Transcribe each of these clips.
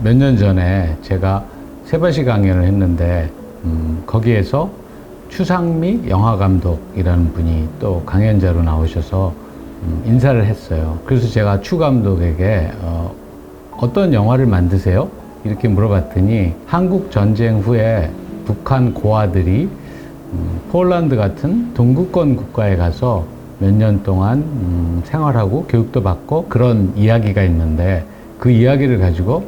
몇 년 전에 제가 세바시 강연을 했는데 거기에서 추상미 영화감독이라는 분이 또 강연자로 나오셔서 인사를 했어요. 그래서 제가 추 감독에게 어떤 영화를 만드세요? 이렇게 물어봤더니 한국 전쟁 후에 북한 고아들이 폴란드 같은 동구권 국가에 가서 몇 년 동안 생활하고 교육도 받고 그런 이야기가 있는데 그 이야기를 가지고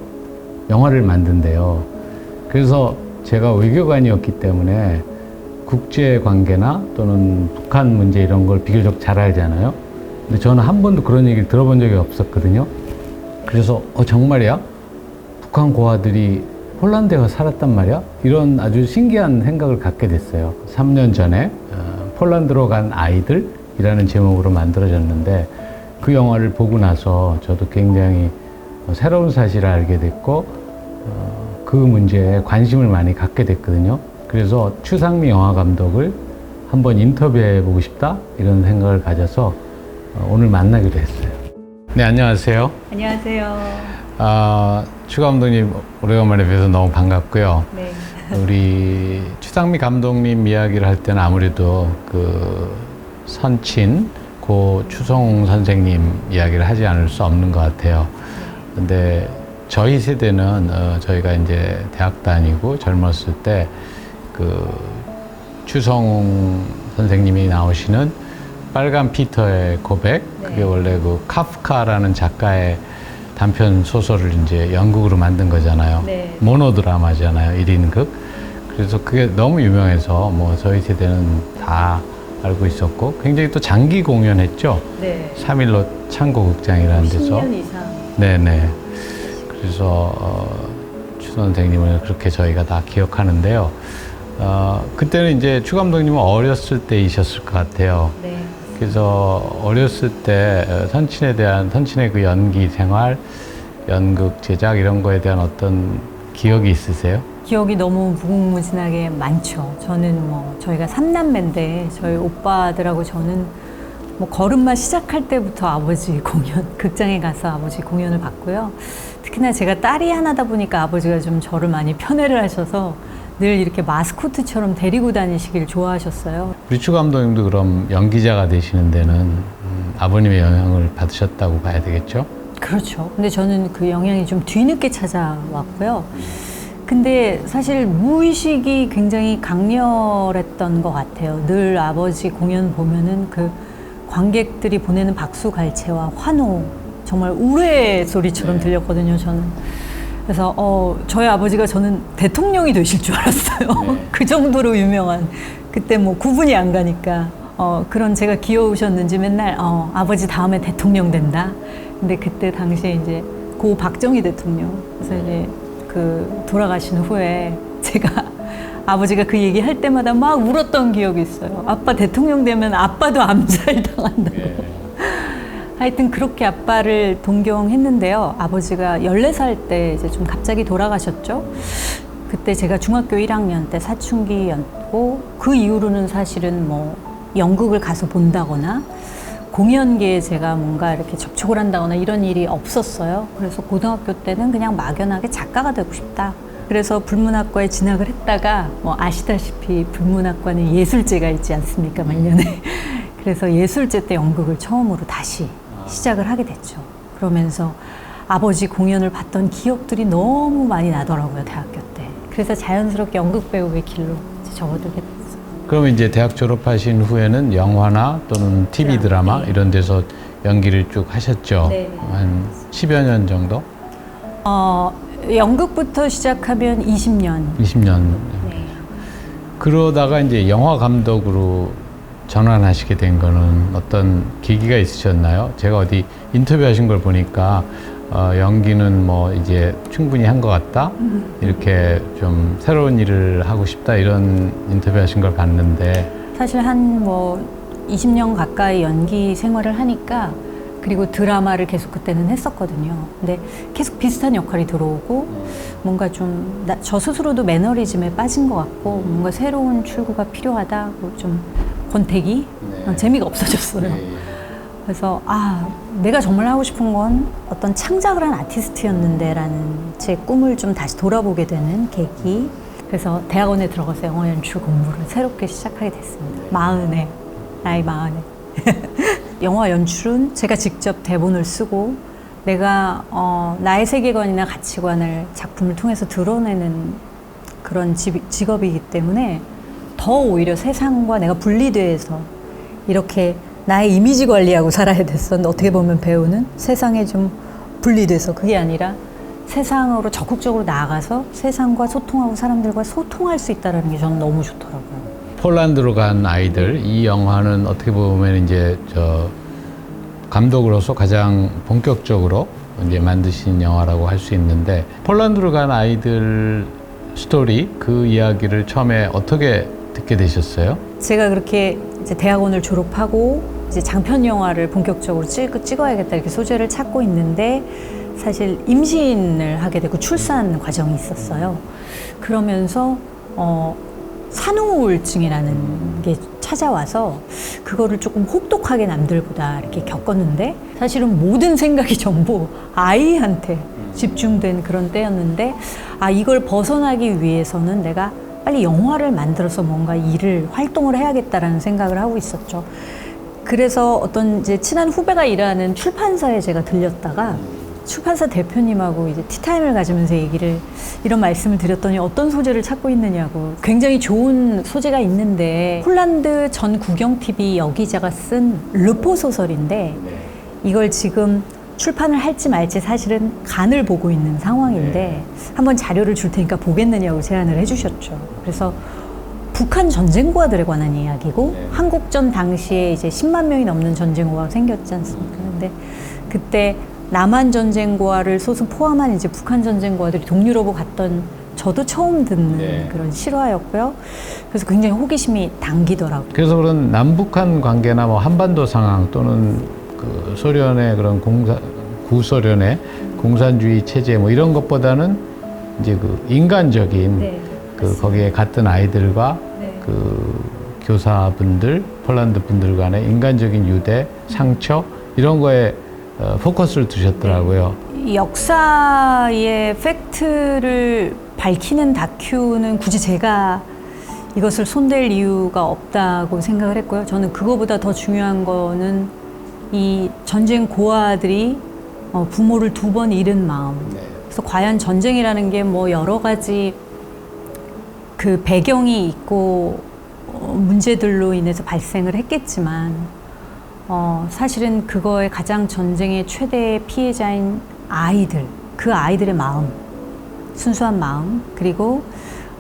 영화를 만든대요. 그래서 제가 외교관이었기 때문에 국제 관계나 또는 북한 문제 이런 걸 비교적 잘 알잖아요. 근데 저는 한 번도 그런 얘기를 들어본 적이 없었거든요. 그래서 정말이야? 북한 고아들이 폴란드에 가서 살았단 말이야? 이런 아주 신기한 생각을 갖게 됐어요. 3년 전에 폴란드로 간 아이들이라는 제목으로 만들어졌는데 그 영화를 보고 나서 저도 굉장히 새로운 사실을 알게 됐고 그 문제에 관심을 많이 갖게 됐거든요. 그래서 추상미 영화 감독을 한번 인터뷰해 보고 싶다 이런 생각을 가져서 오늘 만나기로 했어요. 네, 안녕하세요. 안녕하세요. 추 감독님 오래간만에 뵈서 너무 반갑고요. 네. 우리 추상미 감독님 이야기를 할 때는 아무래도 그 선친 고 추성웅 선생님 이야기를 하지 않을 수 없는 것 같아요. 근데 저희 세대는 저희가 이제 대학 다니고 젊었을 때 그 추성웅 선생님이 나오시는 빨간 피터의 고백, 그게 원래 그 카프카라는 작가의 단편 소설을 이제 연극으로 만든 거잖아요. 네. 모노드라마잖아요. 1인극. 그래서 그게 너무 유명해서 뭐 저희 세대는 다 알고 있었고 굉장히 또 장기 공연했죠. 네. 3일로 창고극장이라는 데서. 10년 이상. 네네. 그래서 추 선생님을 그렇게 저희가 다 기억하는데요. 그때는 이제 추 감독님은 어렸을 때이셨을 것 같아요. 네. 그래서 어렸을 때 선친의 그 연기 생활, 연극 제작 이런 거에 대한 어떤 기억이 있으세요? 기억이 너무 무궁무진하게 많죠. 저는 뭐 저희가 3남매인데 저희 오빠들하고 저는 뭐 걸음마 시작할 때부터 아버지 공연, 극장에 가서 아버지 공연을 봤고요. 특히나 제가 딸이 하나다 보니까 아버지가 좀 저를 많이 편애를 하셔서 늘 이렇게 마스코트처럼 데리고 다니시길 좋아하셨어요. 우리 추 감독님도 그럼 연기자가 되시는 데는 아버님의 영향을 받으셨다고 봐야 되겠죠? 그렇죠. 근데 저는 그 영향이 좀 뒤늦게 찾아왔고요. 근데 사실 무의식이 굉장히 강렬했던 것 같아요. 늘 아버지 공연 보면은 그 관객들이 보내는 박수 갈채와 환호, 정말 우레 소리처럼 들렸거든요, 저는. 그래서 저희 아버지가 저는 대통령이 되실 줄 알았어요. 네. 그 정도로 유명한, 그때 뭐 구분이 안 가니까 그런 제가 귀여우셨는지 맨날 아버지 다음에 대통령 된다. 근데 그때 당시에 이제 고 박정희 대통령, 그래서 이제 그 돌아가신 후에 제가 아버지가 그 얘기 할 때마다 막 울었던 기억이 있어요. 아빠 대통령 되면 아빠도 암살 당한다고. 네. 하여튼 그렇게 아빠를 동경했는데요. 아버지가 14살 때 이제 좀 갑자기 돌아가셨죠. 그때 제가 중학교 1학년 때 사춘기였고 그 이후로는 사실은 뭐 연극을 가서 본다거나 공연계에 제가 뭔가 이렇게 접촉을 한다거나 이런 일이 없었어요. 그래서 고등학교 때는 그냥 막연하게 작가가 되고 싶다. 그래서 불문학과에 진학을 했다가 뭐 아시다시피 불문학과는 예술제가 있지 않습니까, 말년에. 그래서 예술제 때 연극을 처음으로 다시 시작을 하게 됐죠. 그러면서 아버지 공연을 봤던 기억들이 너무 많이 나더라고요, 대학교 때. 그래서 자연스럽게 연극 배우의 길로 이제 접어들게 됐어요. 그럼 이제 대학 졸업하신 후에는 영화나 또는 TV 드라마 이런 데서 연기를 쭉 하셨죠? 네. 한 10여 년 정도? 연극부터 시작하면 20년. 20년. 네. 그러다가 이제 영화 감독으로 전환하시게 된 거는 어떤 계기가 있으셨나요? 제가 어디 인터뷰하신 걸 보니까 연기는 뭐 이제 충분히 한 것 같다? 이렇게 좀 새로운 일을 하고 싶다 이런 인터뷰하신 걸 봤는데 사실 한 뭐 20년 가까이 연기 생활을 하니까 그리고 드라마를 계속 그때는 했었거든요. 근데 계속 비슷한 역할이 들어오고 뭔가 좀 저 스스로도 매너리즘에 빠진 것 같고 뭔가 새로운 출구가 필요하다. 좀 권태기? 네. 재미가 없어졌어요. 그래서 내가 정말 하고 싶은 건 어떤 창작을 한 아티스트였는데라는 제 꿈을 좀 다시 돌아보게 되는 계기. 그래서 대학원에 들어가서 영화 연출 공부를 새롭게 시작하게 됐습니다. 나이 40에. 영화 연출은 제가 직접 대본을 쓰고 내가 나의 세계관이나 가치관을 작품을 통해서 드러내는 그런 직업이기 때문에 더 오히려 세상과 내가 분리돼서 이렇게 나의 이미지 관리하고 살아야 됐었는데, 어떻게 보면 배우는 세상에 좀 분리돼서 그게 아니라 세상으로 적극적으로 나아가서 세상과 소통하고 사람들과 소통할 수 있다는 게 저는 너무 좋더라고요. 폴란드로 간 아이들, 이 영화는 어떻게 보면 이제 감독으로서 가장 본격적으로 이제 만드신 영화라고 할 수 있는데, 폴란드로 간 아이들 스토리, 그 이야기를 처음에 어떻게 듣게 되셨어요? 제가 그렇게 이제 대학원을 졸업하고 이제 장편 영화를 본격적으로 찍어야겠다 이렇게 소재를 찾고 있는데, 사실 임신을 하게 되고 출산 과정이 있었어요. 그러면서 산후우울증이라는 게 찾아와서 그거를 조금 혹독하게 남들보다 이렇게 겪었는데, 사실은 모든 생각이 전부 아이한테 집중된 그런 때였는데, 이걸 벗어나기 위해서는 내가 빨리 영화를 만들어서 뭔가 활동을 해야겠다라는 생각을 하고 있었죠. 그래서 어떤 이제 친한 후배가 일하는 출판사에 제가 들렸다가 출판사 대표님하고 이제 티타임을 가지면서 이런 말씀을 드렸더니 어떤 소재를 찾고 있느냐고. 굉장히 좋은 소재가 있는데, 폴란드 전 국영TV 여기자가 쓴 르포 소설인데 이걸 지금 출판을 할지 말지 사실은 간을 보고 있는 상황인데 한번 자료를 줄 테니까 보겠느냐고 제안을 해주셨죠. 그래서 북한 전쟁고아들에 관한 이야기고, 한국전 당시에 이제 10만 명이 넘는 전쟁고아가 생겼지 않습니까? 근데 그때 남한 전쟁고아를 소수 포함한 이제 북한 전쟁고아들이 동유럽으로 갔던, 저도 처음 듣는 그런 실화였고요. 그래서 굉장히 호기심이 당기더라고요. 그래서 그런 남북한 관계나 뭐 한반도 상황 또는 그 소련의 그런 구소련의 공산주의 체제 뭐 이런 것보다는 이제 그 인간적인 거기에 갔던 아이들과 그 교사분들, 폴란드 분들 간의 인간적인 유대, 상처 이런 거에 포커스를 두셨더라고요. 역사의 팩트를 밝히는 다큐는 굳이 제가 이것을 손댈 이유가 없다고 생각을 했고요. 저는 그거보다 더 중요한 거는 이 전쟁 고아들이 부모를 2번 잃은 마음. 그래서 과연 전쟁이라는 게 뭐 여러 가지 그 배경이 있고 문제들로 인해서 발생을 했겠지만, 사실은 그거의 가장 전쟁의 최대 피해자인 아이들, 그 아이들의 마음, 순수한 마음, 그리고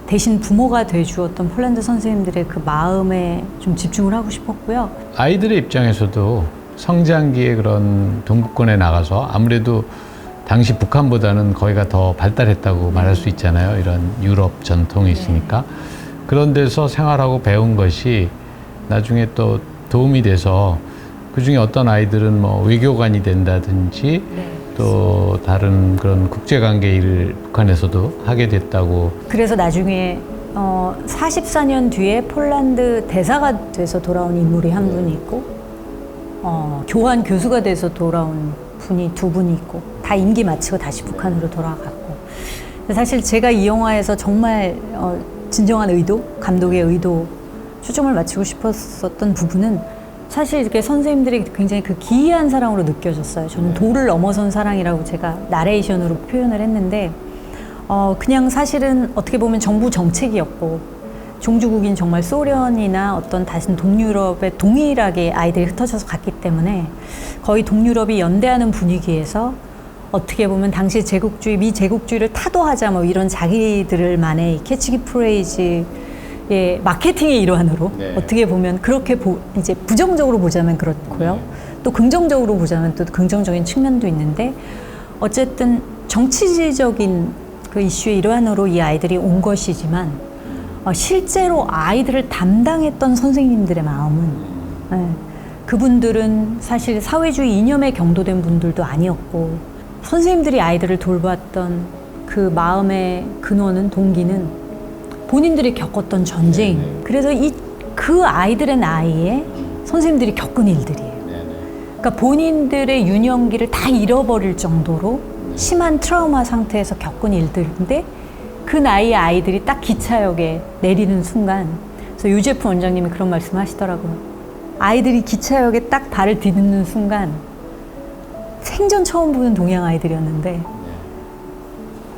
대신 부모가 돼주었던 폴란드 선생님들의 그 마음에 좀 집중을 하고 싶었고요. 아이들의 입장에서도 성장기에 그런 동북권에 나가서 아무래도 당시 북한보다는 거기가 더 발달했다고 말할 수 있잖아요. 이런 유럽 전통이 있으니까. 그런 데서 생활하고 배운 것이 나중에 또 도움이 돼서 그중에 어떤 아이들은 뭐 외교관이 된다든지 또 다른 그런 국제관계 일을 북한에서도 하게 됐다고. 그래서 나중에 44년 뒤에 폴란드 대사가 돼서 돌아온 인물이 한 분이 있고, 교환 교수가 돼서 돌아온 분이 2분이 있고, 다 임기 마치고 다시 북한으로 돌아갔고. 사실 제가 이 영화에서 정말 진정한 의도, 감독의 의도, 초점을 맞추고 싶었었던 부분은 사실 이렇게 선생님들이 굉장히 그 기이한 사랑으로 느껴졌어요. 저는 도를 넘어선 사랑이라고 제가 나레이션으로 표현을 했는데, 그냥 사실은 어떻게 보면 정부 정책이었고, 종주국인 정말 소련이나 어떤 다른 동유럽에 동일하게 아이들이 흩어져서 갔기 때문에 거의 동유럽이 연대하는 분위기에서 어떻게 보면 당시 제국주의, 미제국주의를 타도하자 뭐 이런 자기들만의 캐치기 프레이즈의 마케팅의 일환으로 어떻게 보면 그렇게 이제 부정적으로 보자면 그렇고요. 또 긍정적으로 보자면 또 긍정적인 측면도 있는데, 어쨌든 정치적인 그 이슈의 일환으로 이 아이들이 온 것이지만, 실제로 아이들을 담당했던 선생님들의 마음은 그분들은 사실 사회주의 이념에 경도된 분들도 아니었고, 선생님들이 아이들을 돌봤던 그 마음의 근원은, 동기는 본인들이 겪었던 전쟁. 그래서 그 아이들의 나이에 선생님들이 겪은 일들이에요. 그러니까 본인들의 유년기를 다 잃어버릴 정도로 심한 트라우마 상태에서 겪은 일들인데 그 나이의 아이들이 딱 기차역에 내리는 순간, 그래서 유재프 원장님이 그런 말씀 하시더라고요. 아이들이 기차역에 딱 발을 디디는 순간 생전 처음 보는 동양 아이들이었는데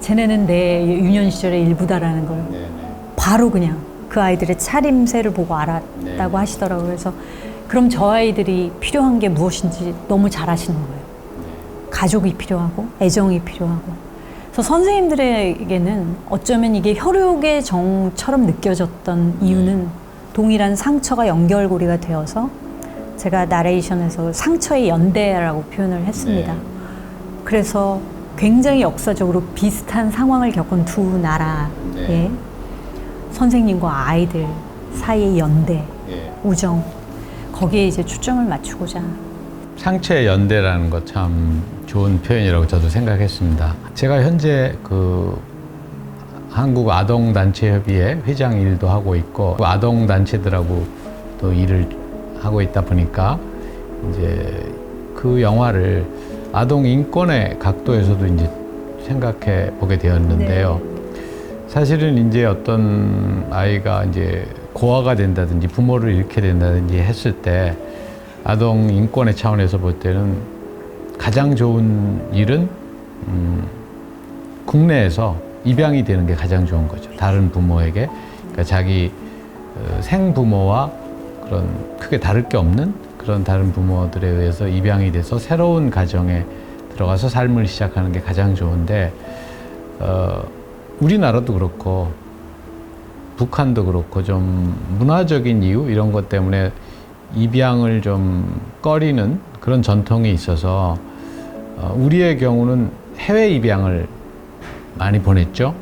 쟤네는 내 유년 시절의 일부다라는 걸 바로 그냥 그 아이들의 차림새를 보고 알았다고 하시더라고요. 그래서 그럼 저 아이들이 필요한 게 무엇인지 너무 잘 아시는 거예요. 가족이 필요하고 애정이 필요하고. 그래서 선생님들에게는 어쩌면 이게 혈육의 정처럼 느껴졌던 이유는 동일한 상처가 연결고리가 되어서 제가 나레이션에서 상처의 연대라고 표현을 했습니다. 그래서 굉장히 역사적으로 비슷한 상황을 겪은 두 나라의 선생님과 아이들 사이의 연대, 우정, 거기에 이제 초점을 맞추고자. 상처의 연대라는 것 참 좋은 표현이라고 저도 생각했습니다. 제가 현재 그 한국 아동단체협의회 회장 일도 하고 있고 아동단체들하고 또 일을 하고 있다 보니까 이제 그 영화를 아동 인권의 각도에서도 이제 생각해 보게 되었는데요. 사실은 이제 어떤 아이가 이제 고아가 된다든지 부모를 잃게 된다든지 했을 때 아동 인권의 차원에서 볼 때는 가장 좋은 일은 국내에서 입양이 되는 게 가장 좋은 거죠. 다른 부모에게. 그러니까 자기 생부모와 그런 크게 다를 게 없는 그런 다른 부모들에 의해서 입양이 돼서 새로운 가정에 들어가서 삶을 시작하는 게 가장 좋은데 우리나라도 그렇고 북한도 그렇고 좀 문화적인 이유 이런 것 때문에 입양을 좀 꺼리는 그런 전통이 있어서 우리의 경우는 해외 입양을 많이 보냈죠.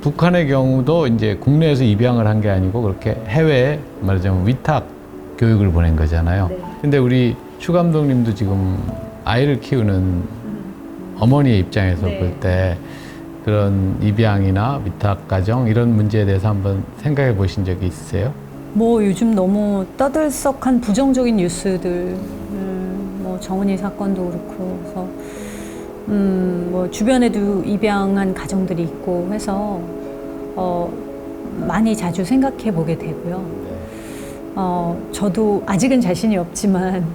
북한의 경우도 이제 국내에서 입양을 한 게 아니고 그렇게 해외에 말하자면 위탁 교육을 보낸 거잖아요. 근데 우리 추 감독님도 지금 아이를 키우는 어머니의 입장에서 볼 때 그런 입양이나 위탁 가정 이런 문제에 대해서 한번 생각해 보신 적이 있으세요? 뭐 요즘 너무 떠들썩한 부정적인 뉴스들, 뭐 정은이 사건도 그렇고, 그래서 뭐 주변에도 입양한 가정들이 있고 해서 많이 자주 생각해 보게 되고요. 저도 아직은 자신이 없지만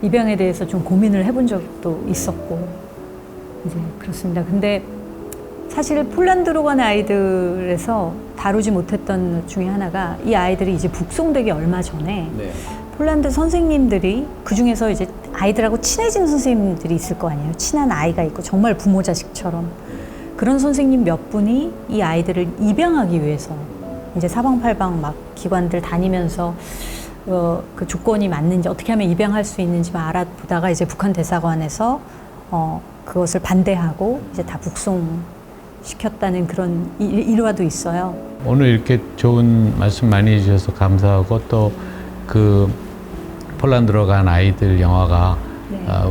입양에 대해서 좀 고민을 해본 적도 있었고, 이제 그렇습니다. 근데 사실 폴란드로 간 아이들에서 다루지 못했던 것 중에 하나가 이 아이들이 이제 북송되기 얼마 전에 폴란드 선생님들이 그중에서 이제 아이들하고 친해진 선생님들이 있을 거 아니에요. 친한 아이가 있고 정말 부모 자식처럼 그런 선생님 몇 분이 이 아이들을 입양하기 위해서 이제 사방팔방 막 기관들 다니면서 그 조건이 맞는지 어떻게 하면 입양할 수 있는지 알아보다가 이제 북한 대사관에서 그것을 반대하고 이제 다 북송시켰다는 그런 일화도 있어요. 오늘 이렇게 좋은 말씀 많이 해주셔서 감사하고 또 그 폴란드로 간 아이들 영화가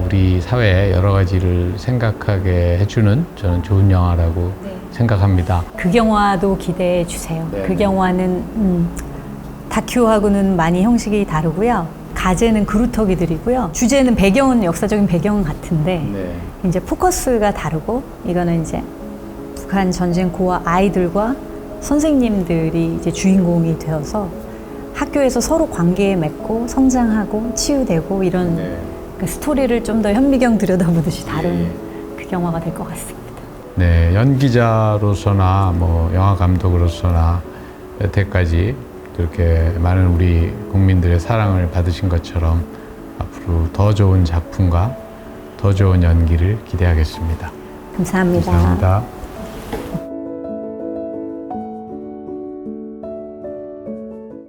우리 사회에 여러 가지를 생각하게 해주는 저는 좋은 영화라고 생각합니다. 그 영화도 기대해 주세요. 그 영화는 다큐하고는 많이 형식이 다르고요. 가제는 그루터기들이고요. 주제는 배경은 역사적인 배경 같은데 이제 포커스가 다르고 이거는 이제 북한 전쟁 고아 아이들과 선생님들이 이제 주인공이 되어서 학교에서 서로 관계에 맺고 성장하고 치유되고 이런 그 스토리를 좀 더 현미경 들여다보듯이 다룬 그 영화가 될 것 같습니다. 네, 연기자로서나 뭐 영화 감독으로서나 여태까지 그렇게 많은 우리 국민들의 사랑을 받으신 것처럼 앞으로 더 좋은 작품과 더 좋은 연기를 기대하겠습니다. 감사합니다. 감사합니다.